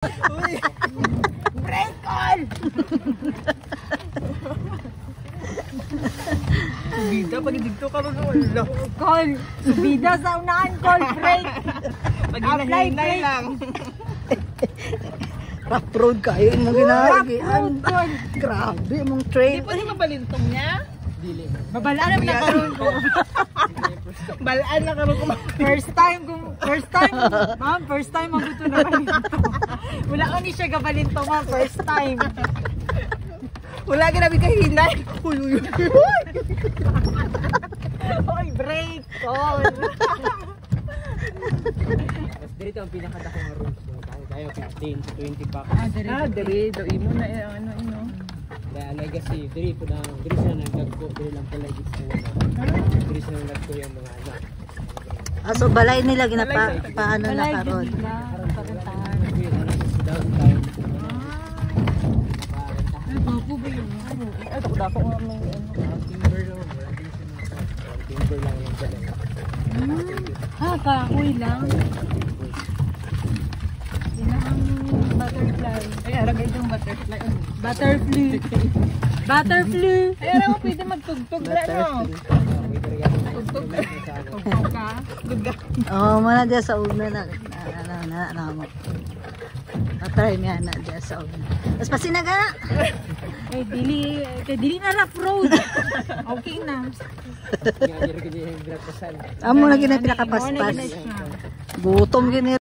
Break all! Subida, panidigto ka rin wala. Call! Subida sa unahan, call, break! Pag-inahinay lang. Rough road kayo yung ginagagian. Rough road, Grabe, mong train. Di pwede mabalintong niya? Dili. Babalaan naman na karoon ko. Balaan na karoon ko. First time, ma'am, first time mabuto na balintong. Wala ko ni siya gabalintong, ma'am, first time. Wala ka namin kahinay. Uy. Oy, break, call! Mas dito ang pinakadakong road. Tayo 15 to 20 pa. Diri. Do imo na ano. Dahil alay kasi diri po na diri sila nagdagko, diri lang pala gito na. Diri sila nagdagko yung mga ano. So balay nila paano na karon. Bago ba yun? Ito ko dapat nga may Timber lang. Timber lang yung balay. Kahoy lang. Yan ang butterfly. ay aragay yung butterfly. Butterfly. Butterfly. Ay ara mo pwede magtugtog na no. Tugtog ka. Duga. Oh, mana dia sa una na mo. Try niya na dia sa una. Mas pasinaga na. Kay dili na rough road. Okay na. Nga diri gid yung bratasan. Amo na gina pinakapaspas. Gutom gini